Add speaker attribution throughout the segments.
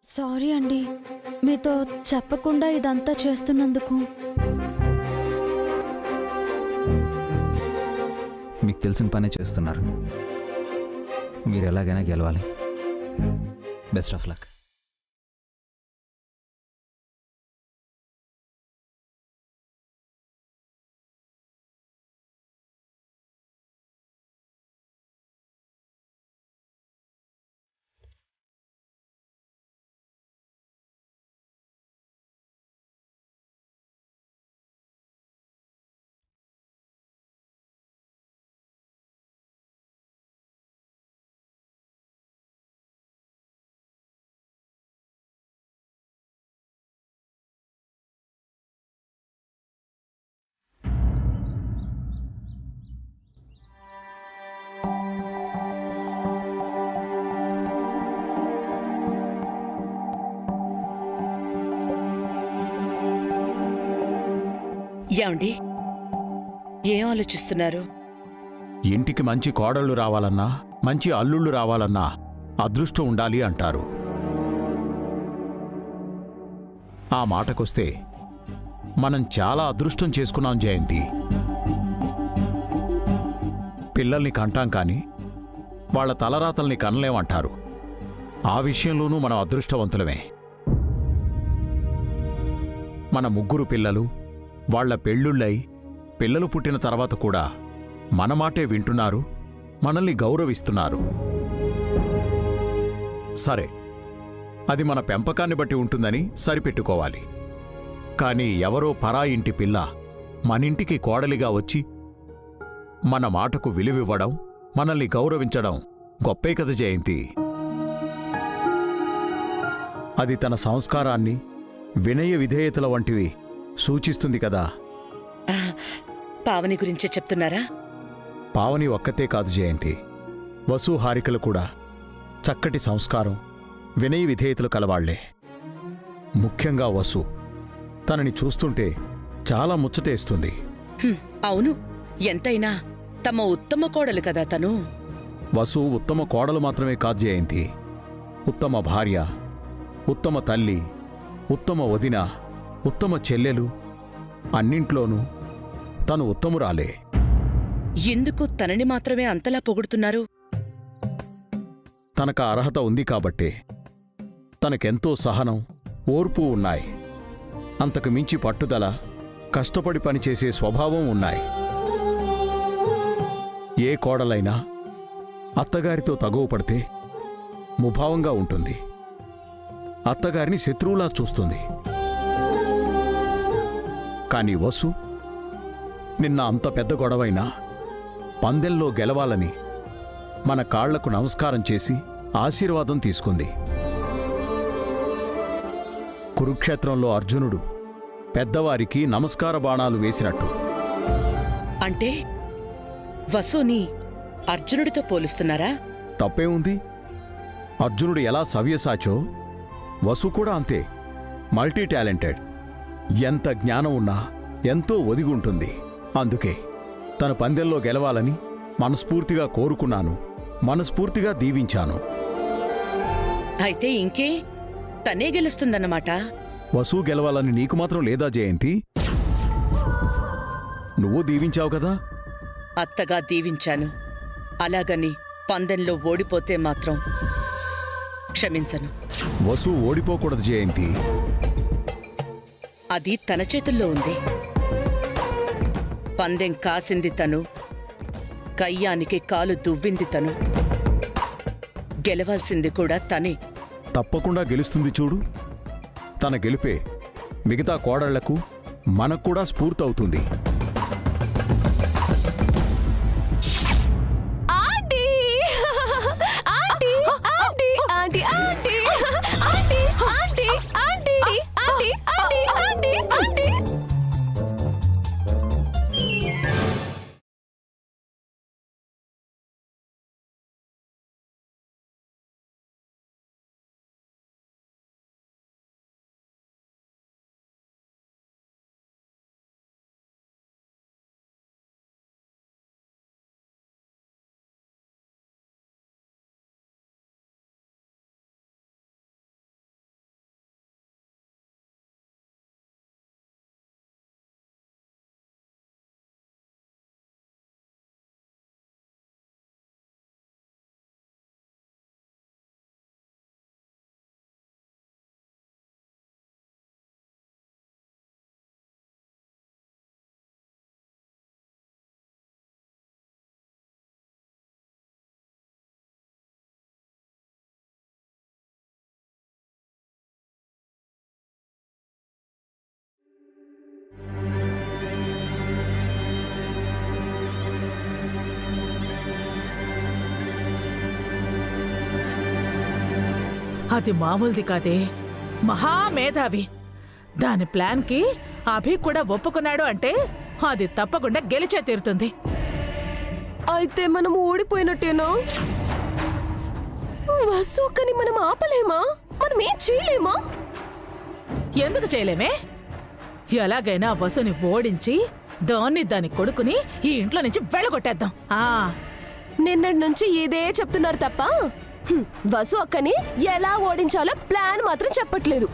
Speaker 1: Sorry అండి. మీతో చెప్పకుండా ఇదంతా చేస్తున్నందుకు.
Speaker 2: మీకు తెలిసిన పనే చేస్తున్నారు. మీరు ఎలాగైనా గెలవాలి. Best of luck.
Speaker 3: ఏమండి, ఏం ఆలోచిస్తున్నారు?
Speaker 4: ఇంటికి మంచి కోడళ్ళు రావాలన్నా, మంచి అల్లుళ్ళు రావాలన్నా అదృష్టం ఉండాలి అంటారు. ఆ మాటకొస్తే మనం చాలా అదృష్టం చేసుకున్నాం జయంతి. పిల్లల్ని కంటాం కాని వాళ్ల తలరాతల్ని కనలేమంటారు. ఆ విషయంలోనూ మనం అదృష్టవంతులమే. మన ముగ్గురు పిల్లలు వాళ్ల పెళ్ళుళ్ళై పిల్లలు పుట్టిన తర్వాత కూడా మన మాటే వింటున్నారు, మనల్ని గౌరవిస్తున్నారు. సరే, అది మన పెంపకాన్ని బట్టి ఉంటుందని సరిపెట్టుకోవాలి. కానీ ఎవరో పరా ఇంటి పిల్ల మనింటికి కోడలిగా వచ్చి మన మాటకు విలువివ్వడం, మనల్ని గౌరవించడం గొప్పే కథ జయంతి. అది తన సంస్కారాన్ని, వినయ విధేయతల వంటివి సూచిస్తుంది కదా.
Speaker 3: పావని గురించే చెప్తున్నారా?
Speaker 4: పావని ఒక్కతే కాదు జయంతి, వసు హారికలు కూడా చక్కటి సంస్కారం, వినయ విధేయతలు కలవాళ్లే. ముఖ్యంగా వసు, తనని చూస్తుంటే చాలా ముచ్చటేస్తుంది.
Speaker 3: అవును, ఎంతైనా తమ ఉత్తమ కోడలు కదా తను.
Speaker 4: వసు ఉత్తమ కోడలు మాత్రమే కాదు జయంతి, ఉత్తమ భార్య, ఉత్తమ తల్లి, ఉత్తమ వదిన, ఉత్తమ చెల్లెలు, అన్నింట్లోనూ తను ఉత్తమురాలే.
Speaker 3: ఎందుకు తనని మాత్రమే అంతలా పొగుడుతున్నారు?
Speaker 4: తనకు అర్హత ఉంది కాబట్టే. తనకెంతో సహనం, ఓర్పు ఉన్నాయి. అంతకు మించి పట్టుదల, కష్టపడి పనిచేసే స్వభావం ఉన్నాయి. ఏ కోడలైనా అత్తగారితో తగువ పడితే ముభావంగా ఉంటుంది, అత్తగారిని శత్రువులా చూస్తుంది. కాని వసు నిన్న అంత పెద్ద గొడవైనా పందెంలో గెలవాలని మన కాళ్లకు నమస్కారం చేసి ఆశీర్వాదం తీసుకుంది. కురుక్షేత్రంలో అర్జునుడు పెద్దవారికి నమస్కార బాణాలు వేసినట్టు.
Speaker 3: అంటే వసుని అర్జునుడితో పోలుస్తున్నారా?
Speaker 4: తప్పే ఉంది. అర్జునుడు ఎలా సవ్యసాచో వసు కూడా అంతే, మల్టీ టాలెంటెడ్. ఎంత జ్ఞానం ఉన్నా ఎంతో ఒదిగుంటుంది. అందుకే తన పందెంలో గెలవాలని మనస్ఫూర్తిగా కోరుకున్నాను, మనస్ఫూర్తిగా దీవించాను.
Speaker 3: అయితే ఇంకే, తనే గెలుస్తుందన్నమాట.
Speaker 4: వసు గెలవాలని నీకు మాత్రం లేదా జయంతి? నువ్వు దీవించావు కదా.
Speaker 3: అత్తగా దీవించాను, అలాగని పందెంలో ఓడిపోతే మాత్రం క్షమించను.
Speaker 4: వసు ఓడిపోకూడదు జయంతి.
Speaker 3: అది తన చేతుల్లో ఉంది. పందెం కాసింది తను, కయ్యానికి కాలు దువ్వింది తను. గెలవాల్సింది కూడా తనే.
Speaker 4: తప్పకుండా గెలుస్తుంది చూడు. తన గెలుపే మిగతా కోడళ్లకు, మనక్కూడా స్ఫూర్తవుతుంది.
Speaker 5: అది మామూలుది కాదే, మహామేధావి. దాని ప్లాన్కి అభి కూడా ఒప్పుకున్నాడు అంటే అది తప్పకుండా గెలిచే తీరుతుంది.
Speaker 6: అయితే మనం ఓడిపోయినట్టేనా? వసూకని మనం ఆపలేమా? మనం ఏం చేయలేమా?
Speaker 5: ఎందుకు చేయలేమే? ఎలాగైనా వసుని ఓడించి దాని కొడుకుని ఈ ఇంట్లో నుంచి వెళ్ళగొట్టేద్దాం.
Speaker 6: నిన్నటి నుంచి ఇదే చెప్తున్నారు తప్ప వసు అక్కని ఎలా ఓడించాలో ప్లాన్ మాత్రం చెప్పట్లేదు.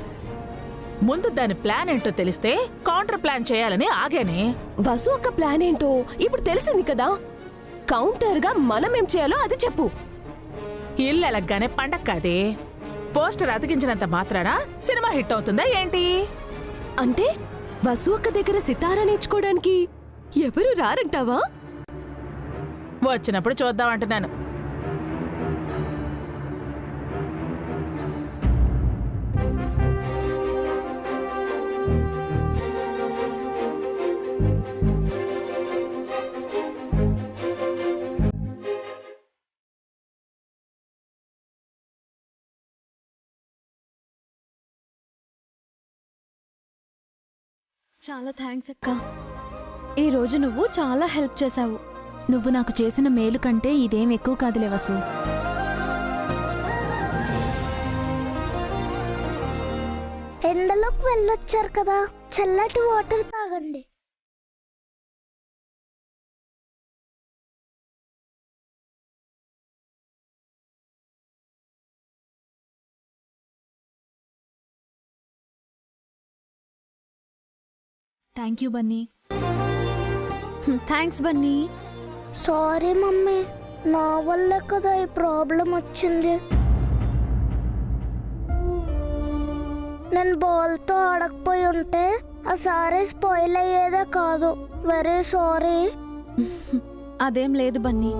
Speaker 5: ముందు దాని ప్లాన్ ఏంటో తెలిస్తే కౌంటర్ ప్లాన్ చేయాలని ఆగానే.
Speaker 6: వసు అక్క ప్లాన్ ఏంటో ఇప్పుడు తెలిసింది కదా. కౌంటర్ గా మనం ఏం చేయాలో అది చెప్పు.
Speaker 5: ఇల్లు ఎలగ్గానే పండగ కాదే. పోస్టర్ అతికించినంత మాత్రాన సినిమా హిట్ అవుతుందా ఏంటి?
Speaker 6: అంటే వసు అక్క దగ్గర సితారా నేర్చుకోవడానికి ఎవరు రారంటావా?
Speaker 5: వచ్చినప్పుడు చూద్దామంటున్నాను.
Speaker 1: చాలా థ్యాంక్స్ అక్క. ఈ రోజు నువ్వు చాలా హెల్ప్ చేశావు.
Speaker 7: నువ్వు నాకు చేసిన మేలు కంటే ఇదేం ఎక్కువ కాదులే వసు.
Speaker 8: ఎండలోకి వెళ్ళొచ్చారు కదా, చల్లటి వాటర్ తాగండి.
Speaker 7: Thank you Bunny.
Speaker 1: Thanks Bunny.
Speaker 8: Sorry mummy, నా వల్లే కదా ఈ ప్రాబ్లం వచ్చింది. నేను బాల్తో ఆడకపోయి ఉంటే ఆ సారీ స్పాయిల్ అయ్యేదే కాదు. Very sorry.
Speaker 1: అదేం లేదు బన్నీ,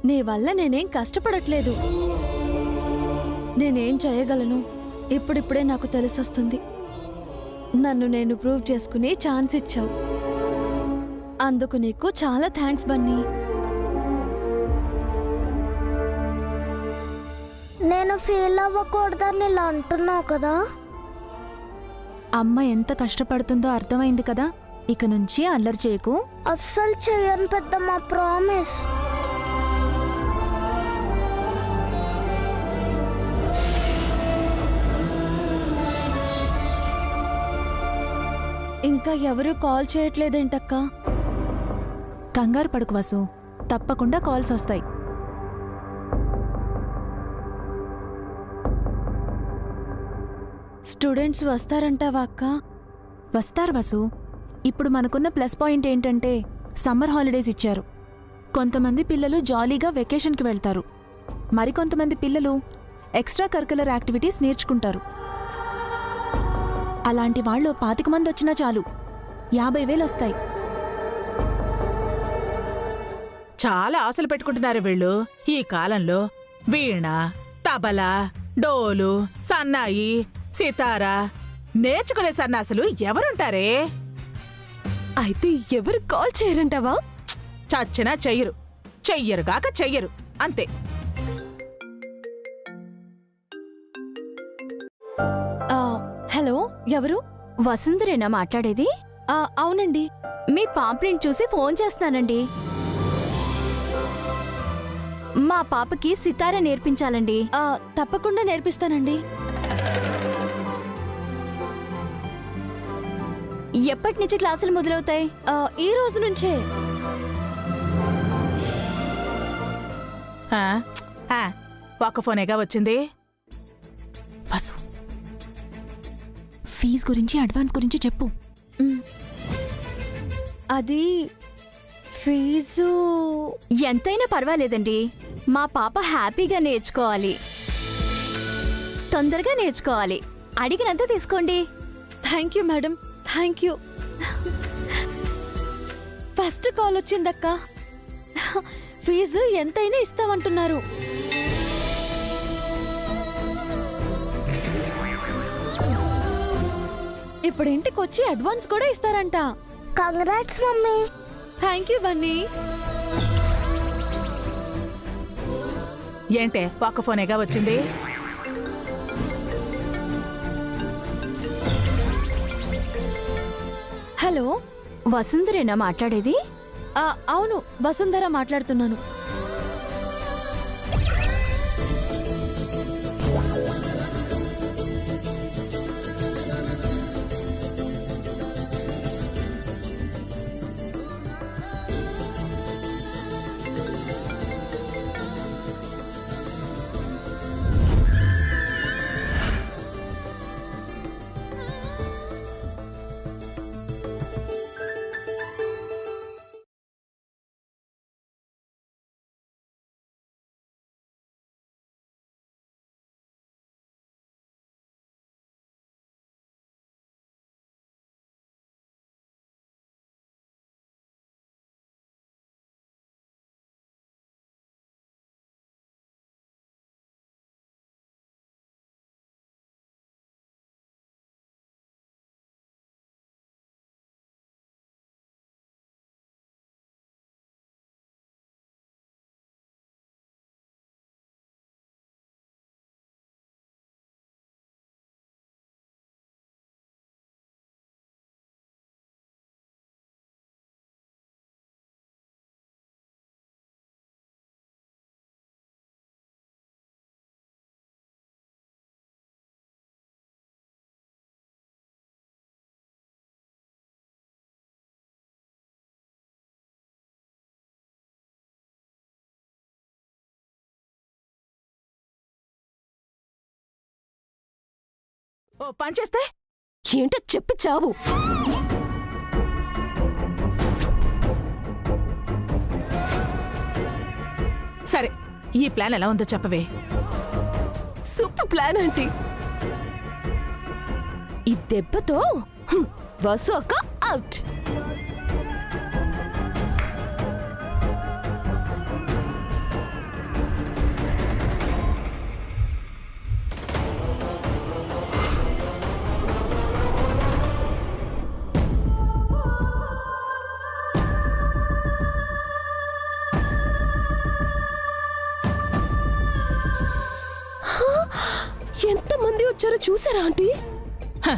Speaker 1: నీ వల్ల నేనేం కష్టపడట్లేదు. నేనేం చేయగలను ఇప్పుడిప్పుడే నాకు తెలిసొస్తుంది. నన్ను నేను ప్రూవ్ చేసుకునే ఛాన్స్ ఇచ్చావు. అందుకు నీకు చాలా థ్యాంక్స్ బన్నీ.
Speaker 8: నేను ఫీల్ అవ్వకూడదని ఇలా అంటున్నావు కదా.
Speaker 7: అమ్మ ఎంత కష్టపడుతుందో అర్థమైంది కదా. ఇక నుంచి అల్లరి చేయకు.
Speaker 8: అస్సలు చెయ్యను పెద్దమ్మ, ప్రామిస్.
Speaker 1: ఇంకా ఎవరూ కాల్ చేయట్లేదేంటక్క?
Speaker 7: కంగారు పడుకు వసు, తప్పకుండా కాల్స్ వస్తాయి.
Speaker 1: స్టూడెంట్స్ వస్తారంటావా అక్క?
Speaker 7: వస్తారు వసు. ఇప్పుడు మనకున్న ప్లస్ పాయింట్ ఏంటంటే సమ్మర్ హాలిడేస్ ఇచ్చారు. కొంతమంది పిల్లలు జాలీగా వెకేషన్కి వెళ్తారు. మరికొంతమంది పిల్లలు ఎక్స్ట్రా కరికులర్ యాక్టివిటీస్ నేర్చుకుంటారు. అలాంటి వాళ్ళు 25 మంది వచ్చినా చాలు, 50,000 వస్తాయి.
Speaker 5: చాలా ఆశలు పెట్టుకుంటున్నారు వీళ్ళు. ఈ కాలంలో వీణ, తబలా, డోలు, సన్నాయి, సితారా నేర్చుకునే సన్నాసులు ఎవరుంటారే?
Speaker 6: అయితే ఎవరు కాల్ చేయరంటావా?
Speaker 5: చచ్చినా చెయ్యరు. చెయ్యరుగాక చెయ్యరు, అంతే.
Speaker 1: హలో, ఎవరు?
Speaker 6: వసుంధరేనా మాట్లాడేది?
Speaker 1: అవునండి.
Speaker 6: మీ పాంప్లెంట్ చూసి ఫోన్ చేస్తున్నానండి. మా పాపకి సితారా నేర్పించాలండి.
Speaker 1: తప్పకుండా నేర్పిస్తానండి.
Speaker 6: ఎప్పటి నుంచి క్లాసులు మొదలవుతాయి?
Speaker 1: ఈ రోజు నుంచే.
Speaker 5: ఒక్క ఫోనేగా వచ్చింది.
Speaker 7: వసు, ఫీజు గురించి అడ్వాన్స్ గురించి చెప్పు.
Speaker 1: అది ఫీజు
Speaker 6: ఎంతైనా పర్వాలేదండి. మా పాప హ్యాపీగా నేర్చుకోవాలి, తొందరగా నేర్చుకోవాలి. అడిగినంత తీసుకోండి.
Speaker 1: Thank you madam, thank you. First call వచ్చిందక్క. ఫీజు ఎంతైనా ఇస్తామంటున్నారు. ఇప్పుడు ఇంటికి వచ్చి అడ్వాన్స్ కూడా ఇస్తారంట.
Speaker 8: Congrats mummy.
Speaker 1: Thank you Bunny.
Speaker 5: ఏంటే ఒక్క ఫోనేగా వచ్చింది?
Speaker 1: హలో.
Speaker 6: వసుంధరేనా మాట్లాడేది?
Speaker 1: అవును, వసుంధర మాట్లాడుతున్నాను.
Speaker 5: ఓ పని చేస్తే
Speaker 6: ఏంటో చెప్పి చావు.
Speaker 5: సరే, ఈ ప్లాన్ ఎలా ఉందో చెప్పవే.
Speaker 6: Super plan aunty. ఈ దెబ్బతో వసు అక్క అవుట్. ఎంతమంది వచ్చారో చూసారా ఆంటీ?
Speaker 5: హ,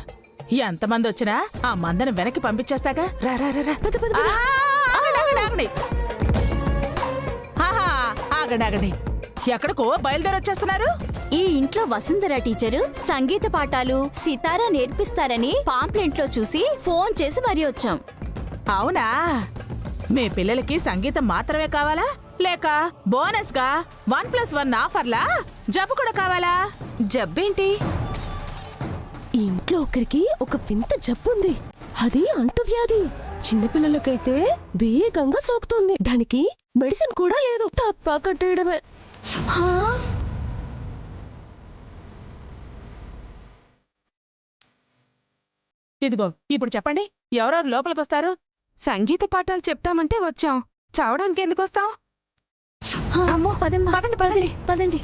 Speaker 5: ఎంతమంది వచ్చినా ఆ మందను వెనక్కి పంపించేస్తాగా. రా రా రా రా.
Speaker 6: పద, పద, పద.
Speaker 5: ఆగండి. ఆహా, ఆగండి. ఎక్కడికో బయలుదేరొచ్చేస్తున్నారు.
Speaker 9: ఈ ఇంట్లో వసుంధర టీచరు సంగీత పాఠాలు సితారా నేర్పిస్తారని పాంప్లెంట్లో చూసి ఫోన్ చేసి మరీ వచ్చాం.
Speaker 5: అవునా? మీ పిల్లలకి సంగీతం మాత్రమే కావాలా, లేక బోనస్ గా 1+1 ఆఫర్లా జబ్బు కూడా కావాలా?
Speaker 6: జబ్బేంటి? ఈ ఇంట్లో ఒకరికి ఒక వింత జబ్బుంది. అది అంటువ్యాధి. చిన్నపిల్లలకైతే వేగంగా సోకుతుంది. దానికి మెడిసిన్ కూడా లేదు. తప్ప కట్టేయడమే.
Speaker 5: ఇదిగో ఇప్పుడు చెప్పండి, ఎవరెవరు లోపలికి వస్తారు?
Speaker 6: సంగీత పాఠాలు చెప్తామంటే వచ్చాం. చావడానికి ఎందుకు వస్తాం?
Speaker 1: అమ్మో, పదండి పదండి పదండి.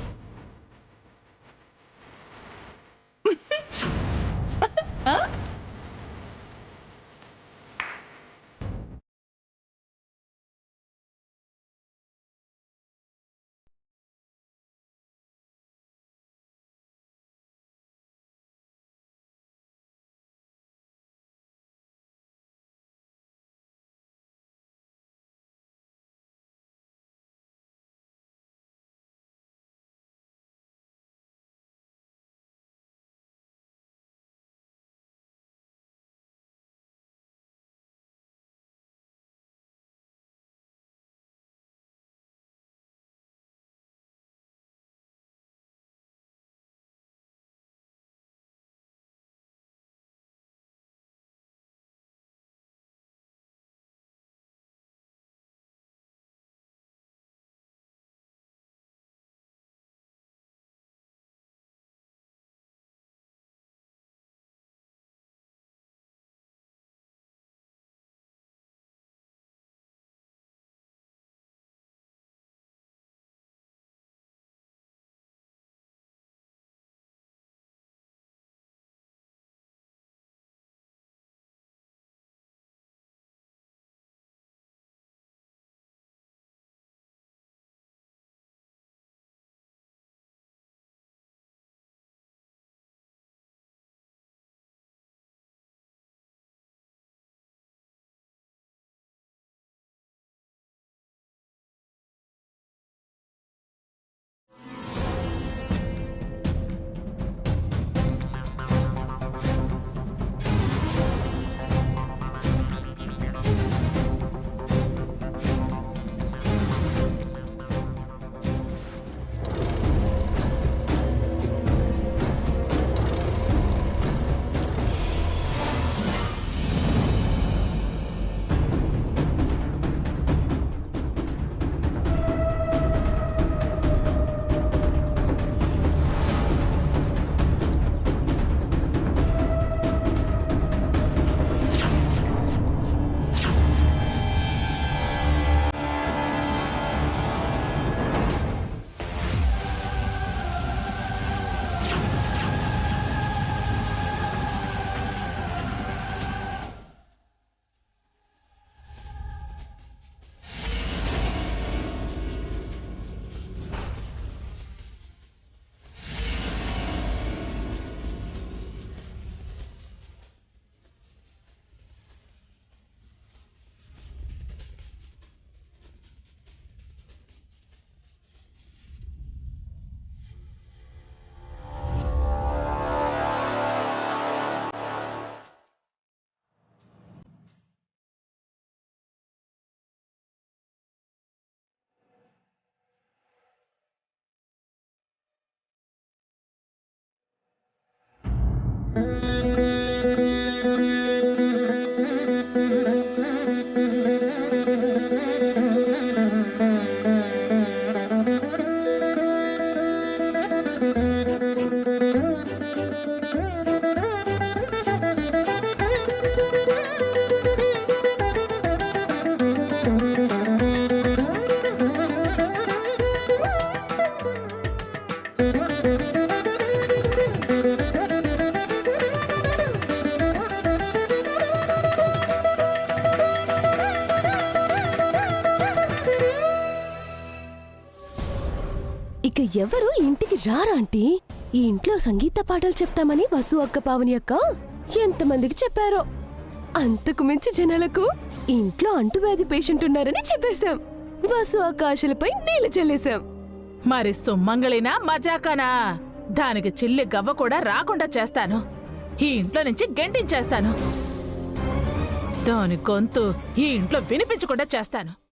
Speaker 6: ఎవరు ఇంటికి రారా ఆంటీ? ఈ ఇంట్లో సంగీత పాటలు చెప్తామని వసు అక్క పావని అక్క ఎంతమందికి చెప్పారో. అంతకు మించి జనాలకు ఇంట్లో అంటువ్యాధి పేషెంట్ ఉన్నారని చెప్పేశాం. వసు అక్క ఆశలపై నీళ్లు చల్లేశాం.
Speaker 5: మరి సుమ్మంగళినా మజాకానా? దానికి చిల్లి గవ్వ కూడా రాకుండా చేస్తాను. ఈ ఇంట్లో నుంచి గెంటించేస్తాను. దాని గొంతు ఈ ఇంట్లో వినిపించకుండా చేస్తాను.